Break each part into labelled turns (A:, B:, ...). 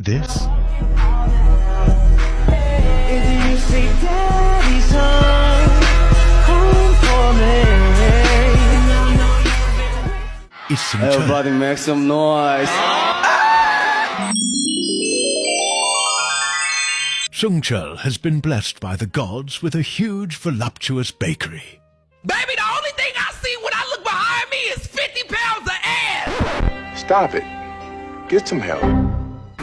A: This is Sung-cheol.
B: Everybody make some noise.
A: Sung-cheol has been blessed by the gods with a huge, voluptuous bakery.
C: Baby, the only thing I see when I look behind me is 50 pounds of ass!
D: Stop it. Get some help.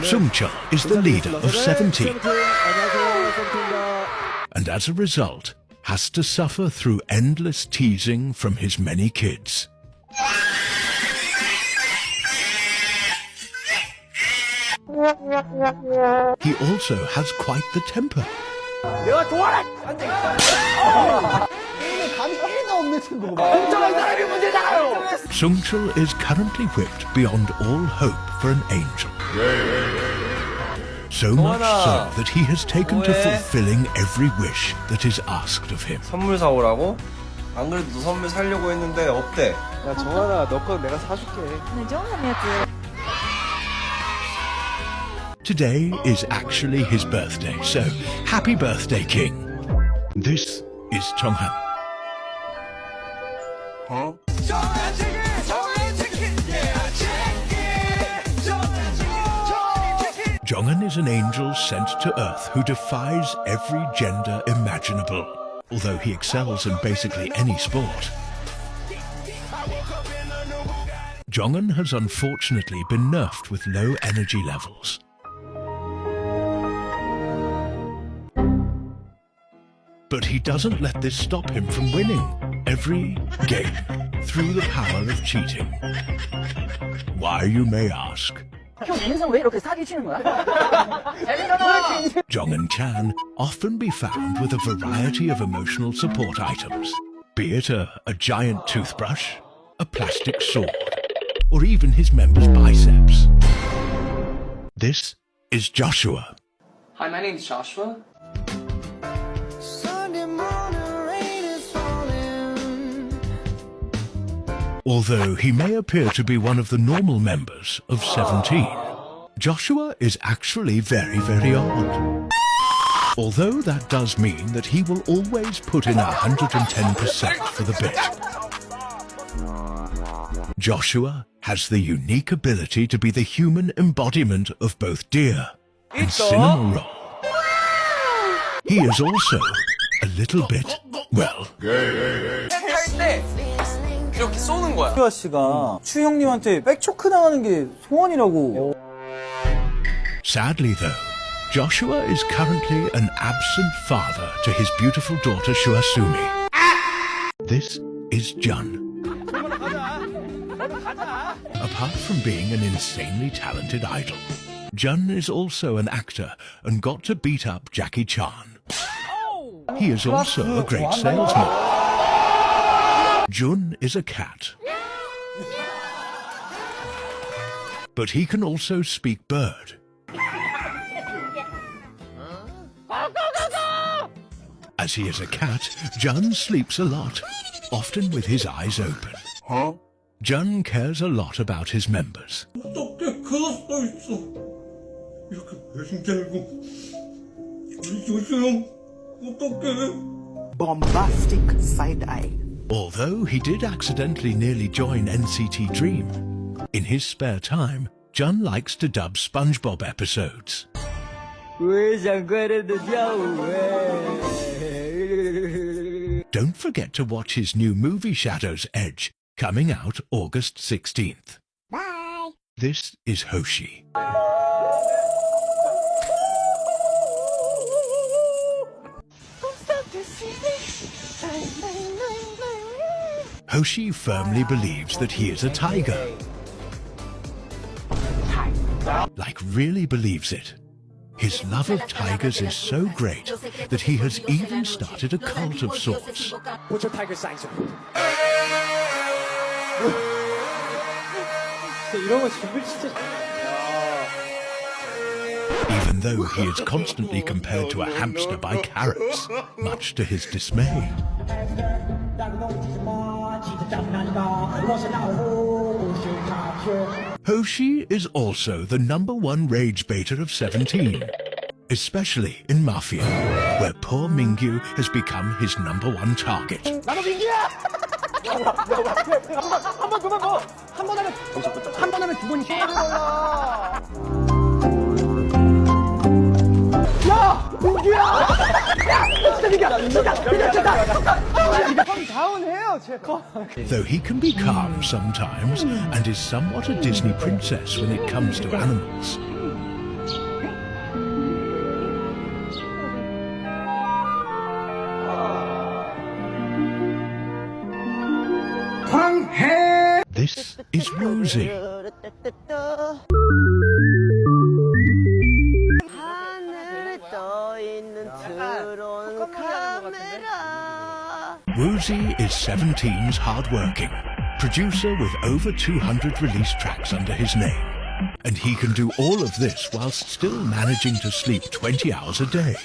A: Sung-cheol is the leader of 17, and as a result, has to suffer through endless teasing from his many kids. He also has quite the temper. Sung-cheol is currently whipped beyond all hope for an angel. So much so that he has taken to fulfilling every wish that is asked of him.
B: 선물 사오라고? 안 그래도 너 선물 사려고 했는데 어때?
E: 야 정한아 너 거 내가 사줄게.
A: Today is actually his birthday, so happy birthday, King. This is Jonghan.
D: Huh?
A: Jonghan is an angel sent to Earth who defies every gender imaginable, although he excels in basically any sport. Jonghan has unfortunately been nerfed with low energy levels. But he doesn't let this stop him from winning every game through the power of cheating. Why, you may ask? Jonghan can often be found with a variety of emotional support items, be it a giant toothbrush, a plastic sword, or even his members' biceps. This is Joshua.
F: Hi, my name's Joshua.
A: Although he may appear to be one of the normal members of 17, Joshua is actually very, very odd. Although that does mean that he will always put in 110% for the bit. Joshua has the unique ability to be the human embodiment of both deer and cinnamon roll. He is also a little bit, well,
B: 이렇게 쏘는 거야.
E: 수아 씨가 추 형님한테 백초크 당하는 게 소원이라고.
A: sadly though, Joshua is currently an absent father to his beautiful daughter Shuasumi. This is Jun. Apart from being an insanely talented idol, Jun is also an actor and got to beat up Jackie Chan. He is also a great salesman. Jun is a cat. But he can also speak bird. As he is a cat, Jun sleeps a lot, often with his eyes open.
D: Huh?
A: Jun cares a lot about his members.
G: 어떻게 그거 써 있어? 이렇게 배신자고 우리 조슈 형 어떡해?
H: Bombastic side eye.
A: Although he did accidentally nearly join NCT Dream, in his spare time, Jun likes to dub SpongeBob episodes. Don't forget to watch his new movie Shadow's Edge, coming out August 16th. Bye! This is Hoshi. Hoshi firmly believes that he is a tiger. Like, really believes it. His love of tigers is so great that he has even started a cult of sorts.
E: What's your tiger sign, sir? 이런 거 준비 진짜.
A: Even though he is constantly compared to a hamster by CARATS, much to his dismay. Hoshi is also the #1 rage baiter of 17, especially in Mafia, where poor Mingyu has become his #1 target.
E: 나도 민규야! 한 번 하면 두 번이 쉬워야 몰라. 야! 민규야! 야! 진짜 민규야! 진짜! 형 다운해요, 제가.
A: Though he can be calm sometimes and is somewhat a Disney princess when it comes to animals. This is Woozy. Woozy is 17's hard-working producer with over 200 released tracks under his name. And he can do all of this whilst still managing to sleep 20 hours a day.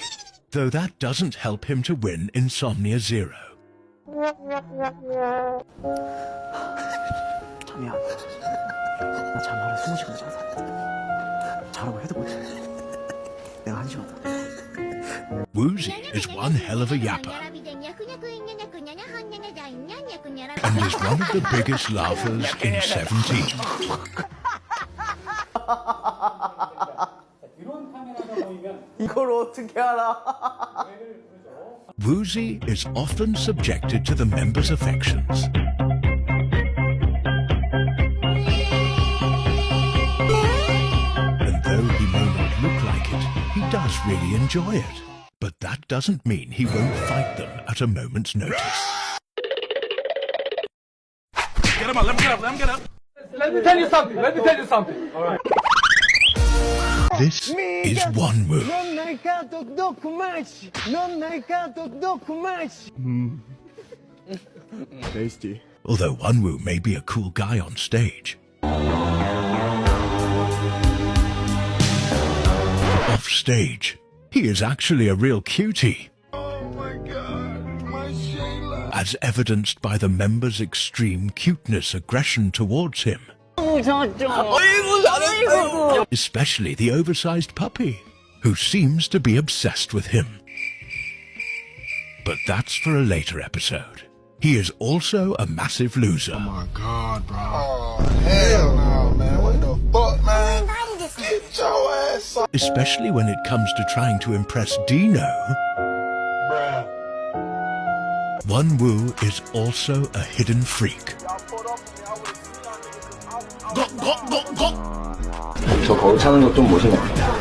A: Though that doesn't help him to win Insomnia Zero.
H: 미안. 나 잠하루 20시간 자서 자라고 해도 못해. 내가 한심하다.
A: Woozy is one hell of a yapper and is one of the biggest laughers in 17.
E: 이걸 어떻게 알아?
A: Woozy is often subjected to the members' affections. And though he may not look like it, he does really enjoy it. But that doesn't mean he won't fight them at a moment's notice.
C: Get him up, let him get up.
E: Let me tell you something. All right.
A: This is Wonwoo.
D: Tasty.
A: Although Wonwoo may be a cool guy on stage, off stage, he is actually a real cutie.
G: Oh my God, my Shayla.
A: As evidenced by the members' extreme cuteness aggression towards him. Especially the oversized puppy, who seems to be obsessed with him. But that's for a later episode. He is also a massive loser.
G: Oh my God, bro. Oh, hell no, man. What the fuck, man? Get your ass up.
A: Especially when it comes to trying to impress Dino.
G: Bruh.
A: Wonwoo is also a hidden freak.
I: 저 거울 차는 거 좀 모신 것 같아요.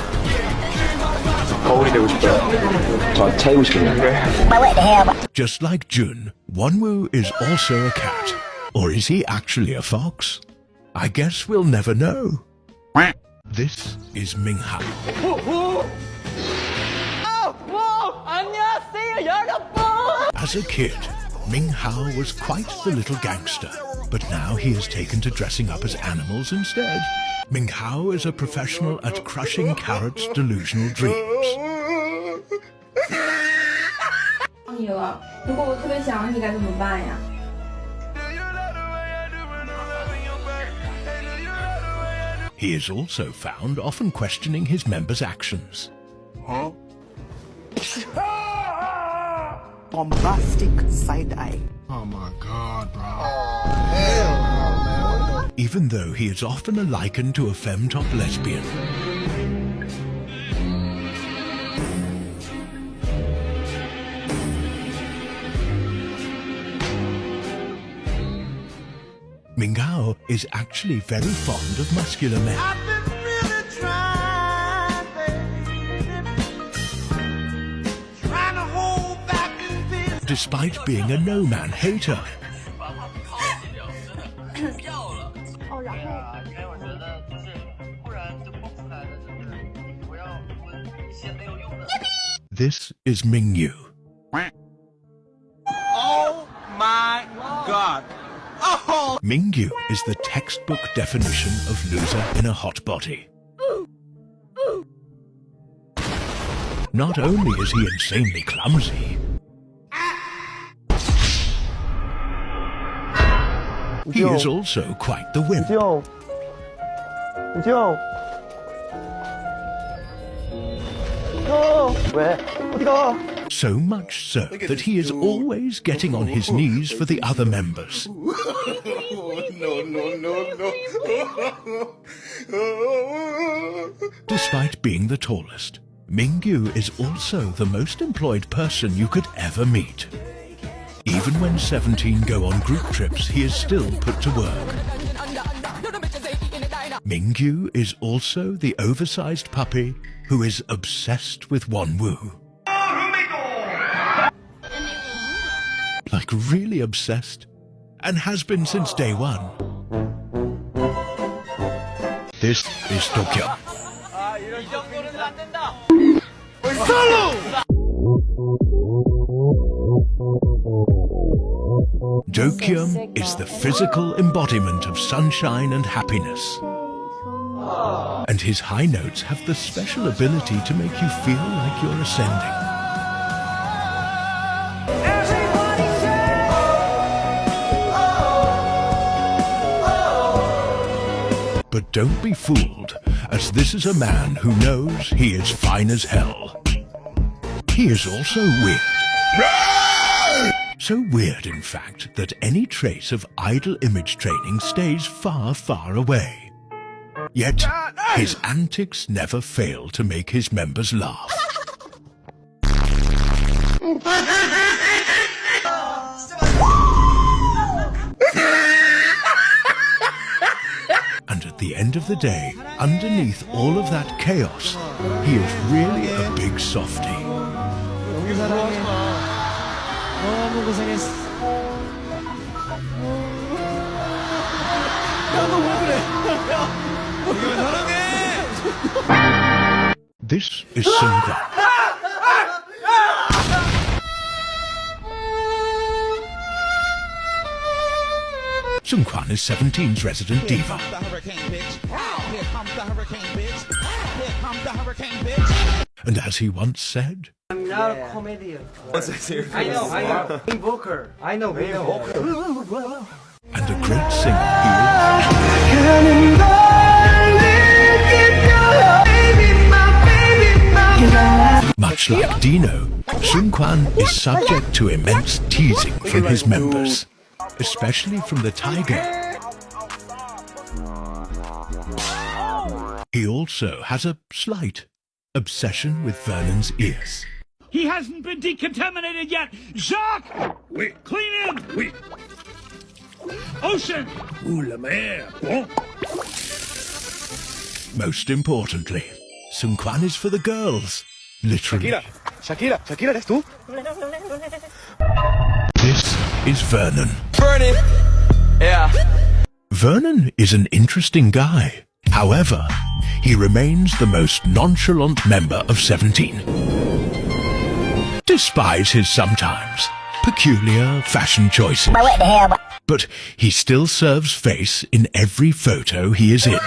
I: 거울이 되고 싶어요. 저 차이고 싶거든요.
A: Just like Jun, Wonwoo is also a cat. Or is he actually a fox? I guess we'll never know. This is Minghao. As a kid, Minghao was quite the little gangster. But now he has taken to dressing up as animals instead. Minghao is a professional at crushing CARATS' delusional dreams.
J: 你了，如果我特别想你该怎么办呀？
A: He is also found often questioning his members' actions.
G: Huh?
H: Bombastic side eye.
G: Oh my God, bro. Oh, hell no, man. What the
A: Even though he is often likened to a femtop lesbian. Minghao is actually very fond of muscular men. Despite being a no-man hater. This is Mingyu.
C: Oh my God. Oh!
A: Mingyu is the textbook definition of loser in a hot body. Not only is he insanely clumsy, he is also quite the wimp.
I: 형. 왜? 어디 가?
A: So much so that he is always getting on his knees for the other members. Despite being the tallest, Mingyu is also the most employed person you could ever meet. Even when 17 go on group trips, he is still put to work. Mingyu is also the oversized puppy who is obsessed with Wonwoo. Like really obsessed, and has been since day one. This is Tokyo. Dokyum is the physical embodiment of sunshine and happiness. And his high notes have the special ability to make you feel like you're ascending. But don't be fooled, as this is a man who knows he is fine as hell. He is also weird. So weird, in fact, that any trace of idle image training stays far, far away. Yet, his antics never fail to make his members laugh. And at the end of the day, underneath all of that chaos, he is really a big softie. This is Sungwan. Sungwan is 17's resident diva. And as he once said,
K: I'm not a comedian. I know. Main vocal. I know.
A: and a great singer he is. Much like Dino, Sungwan is subject to immense teasing from his members, especially from the tiger. He also has a slight obsession with Vernon's ears.
C: He hasn't been decontaminated yet! Jacques! Oui. Clean him! Oui. Ocean! Ooh, la mer! Bon.
A: Most importantly, Sungwan is for the girls. Literally.
I: Shakira, ¿eres tú?
A: This is Vernon.
K: Vernon! Yeah.
A: Vernon is an interesting guy. However, he remains the most nonchalant member of 17. Despite his sometimes peculiar fashion choices. But he still serves face in every photo he is in.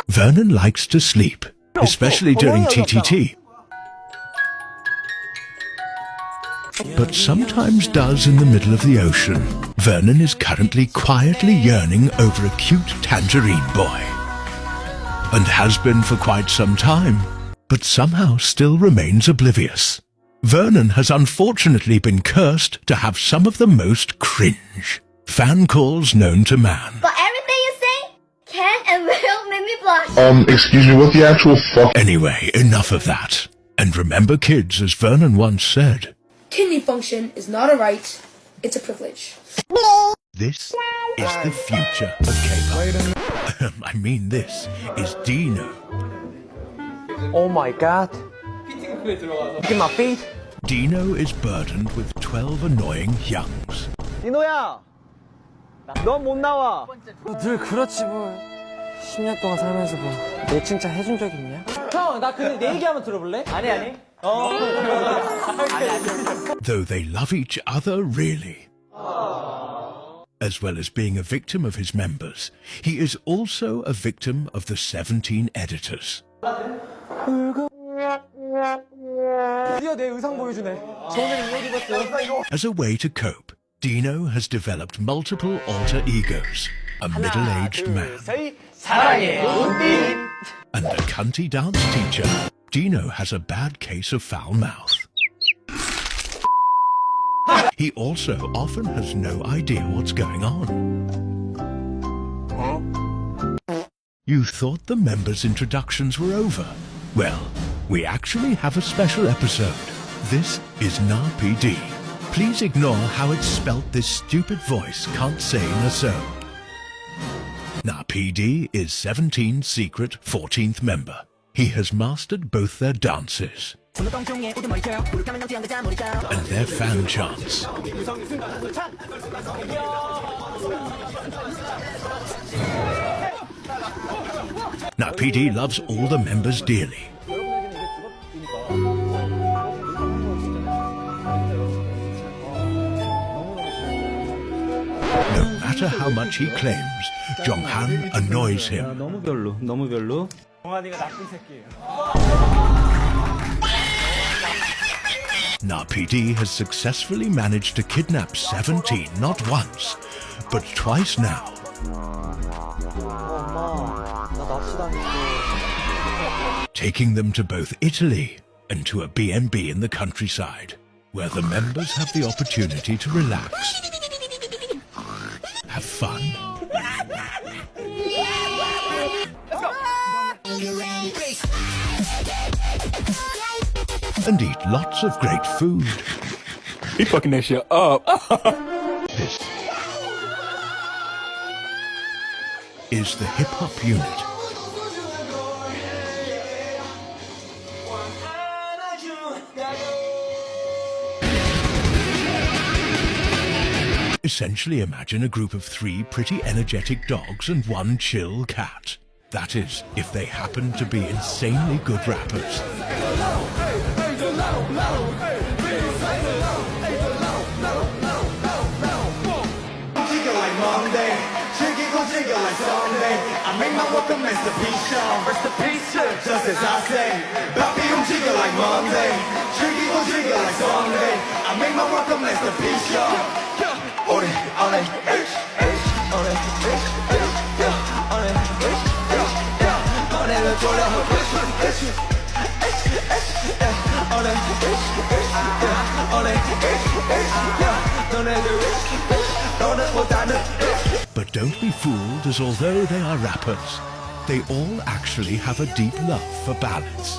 A: Vernon likes to sleep, especially during TTT. But sometimes does in the middle of the ocean. Vernon is currently quietly yearning over a cute tangerine boy. And has been for quite some time, but somehow still remains oblivious. Vernon has unfortunately been cursed to have some of the most cringe fan calls known to man.
J: But everything you say can and will make me blush.
D: Excuse me, what the actual fuck?
A: Anyway, enough of that. And remember, kids, as Vernon once said,
J: Kidney function is not a right, it's a privilege.
A: this is the future of K-pop. I mean, this is Dino.
K: Oh my god. Look at my feet.
A: Dino is burdened with 12 annoying youngs.
K: 디노야! 넌 못 나와. 늘 그렇지 뭘. 10년 동안 살면서 뭐 내 칭찬 해준 적 있냐? 형, 나 근데 내 얘기 한번 들어볼래? 아니.
A: Though they love each other, really. As well as being a victim of his members, he is also a victim of the 17 editors.
K: 드디어 내 의상 보여주네. 저번에는 이거 입었어요.
A: As a way to cope, Dino has developed multiple alter egos, a middle-aged man. And the cunty dance teacher, Dino has a bad case of foul mouth. He also often has no idea what's going on. You thought the members' introductions were over? Well, we actually have a special episode. This is Na PD. Please ignore how it's spelt this stupid voice can't say Naso. Na PD is 17's secret 14th member. He has mastered both their dances and their fan chants. Na PD loves all the members dearly. No matter how much he claims, Jonghan annoys him.
E: 너무 별로. 정한이가 나쁜 새끼예요.
A: Na PD has successfully managed to kidnap 17 not once, but twice now. Taking them to both Italy and to a B&B in the countryside, where the members have the opportunity to relax, have fun, and eat lots of great food.
E: He fucking that shit up.
A: This is the hip-hop unit. Essentially imagine a group of 3 pretty energetic dogs and 1 chill cat. That is, if they happen to be insanely good rappers. But don't be fooled, as although they are rappers, they all actually have a deep love for ballads.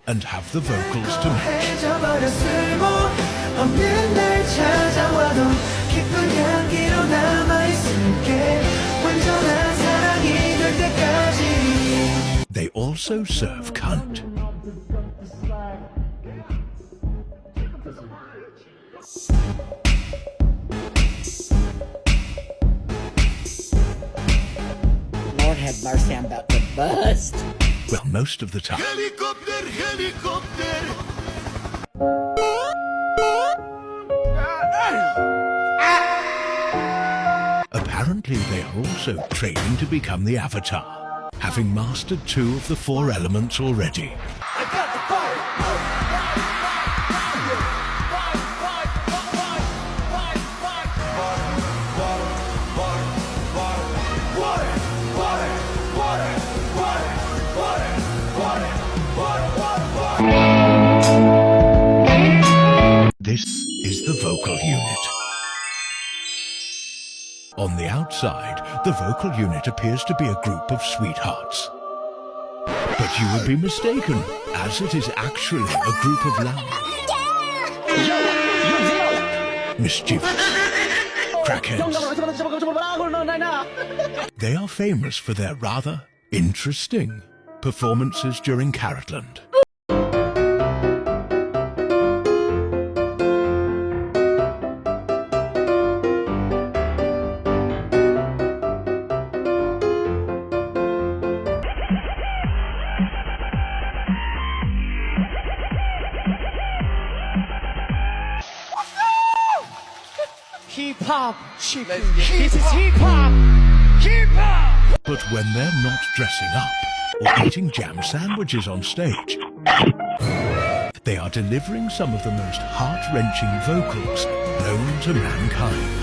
A: And have the vocals to match. They also serve cunt.
H: Lord have mercy, I'm about to bust.
A: Well, most of the time.
C: Helicopter, helicopter.
A: Apparently they are also training to become the Avatar, having mastered 2 of the 4 elements already. This is the vocal unit. On the outside, the vocal unit appears to be a group of sweethearts. But you would be mistaken, as it is actually a group of mischievous crackheads. They are famous for their rather interesting performances during Caratland.
K: Hip-hop, chicken. This is hip-hop. Hip-hop.
A: But when they're not dressing up or eating jam sandwiches on stage, they are delivering some of the most heart-wrenching vocals known to mankind.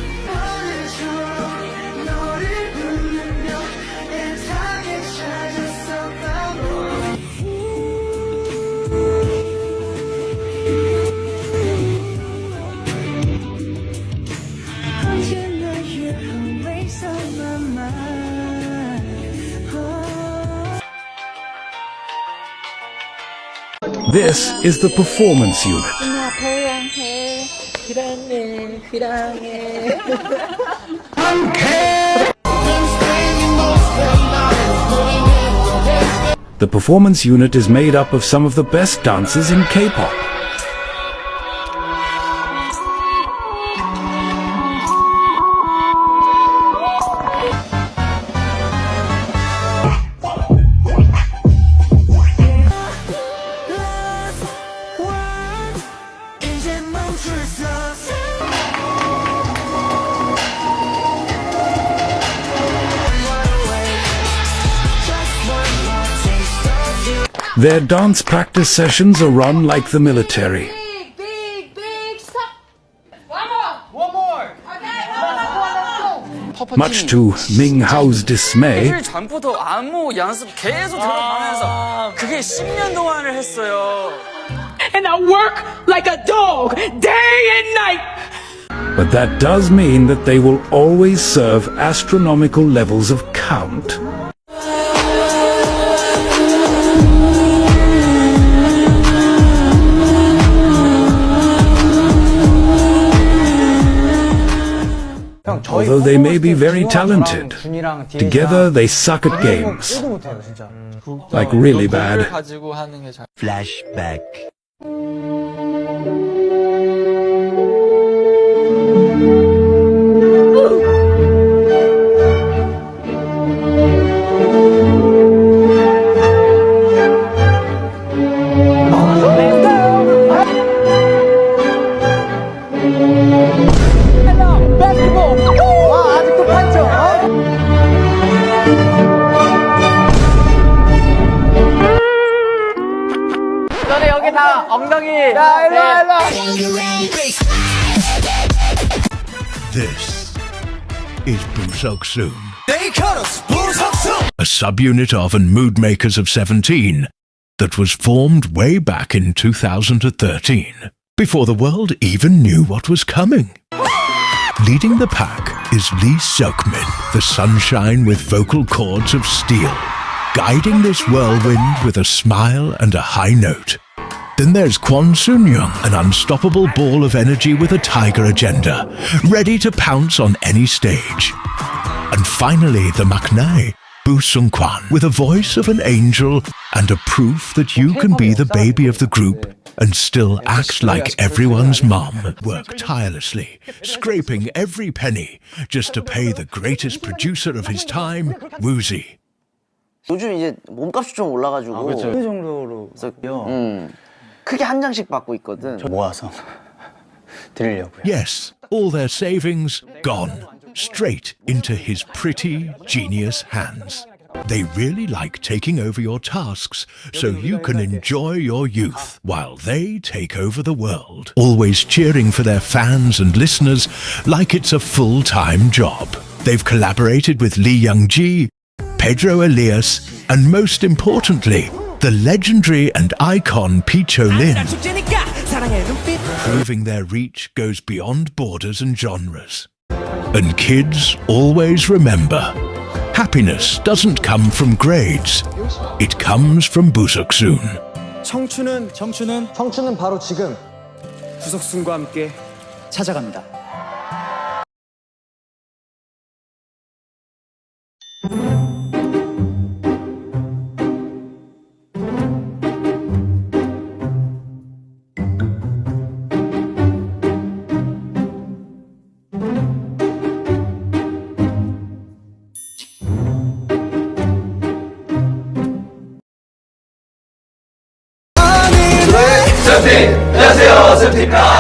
A: This is the performance unit. The performance unit is made up of some of the best dancers in K-pop. Their dance practice sessions are run like the military.
J: Big, stop.
K: One more.
A: Much to Ming Hao's dismay,
F: 일주일 전부터 안무 연습 계속 들어가면서 그게 10년 동안을 했어요.
C: And I work like a dog day and night.
A: but that does mean that they will always serve astronomical levels of count. Although they may be very talented, together they suck at games. Like really bad.
K: Flashback.
F: 너네 여기 다 엉덩이.
A: This is Busoksoon, a subunit of and mood makers of 17 that was formed way back in 2013, before the world even knew what was coming. Leading the pack is Lee Seokmin, the sunshine with vocal cords of steel, guiding this whirlwind with a smile and a high note. Then there's Kwon Soon-young, an unstoppable ball of energy with a tiger agenda, ready to pounce on any stage. And finally, the maknae, Boo Sung-kwan, with a voice of an angel and a proof that you can be the baby of the group and still act like everyone's mom. Work tirelessly, scraping every penny just to pay the greatest producer of his time, Woozi.
L: 요즘 이제 몸값이 좀 올라가지고
E: 어느 정도로요?
L: 크게 한 장씩 받고 있거든.
E: 모아서 드리려고요.
A: Yes, all their savings gone, straight into his pretty, genius hands. They really like taking over your tasks so you can enjoy your youth while they take over the world, always cheering for their fans and listeners like it's a full-time job. They've collaborated with Lee Young-ji, Pedro Elias, and most importantly, the legendary and icon Picho Lin, proving their reach goes beyond borders and genres. And kids always remember, happiness doesn't come from grades, it comes from Busoksoon.
K: 청춘은 바로 지금 부석순과 함께 찾아갑니다.
B: 안녕하세요, 쌤입니다.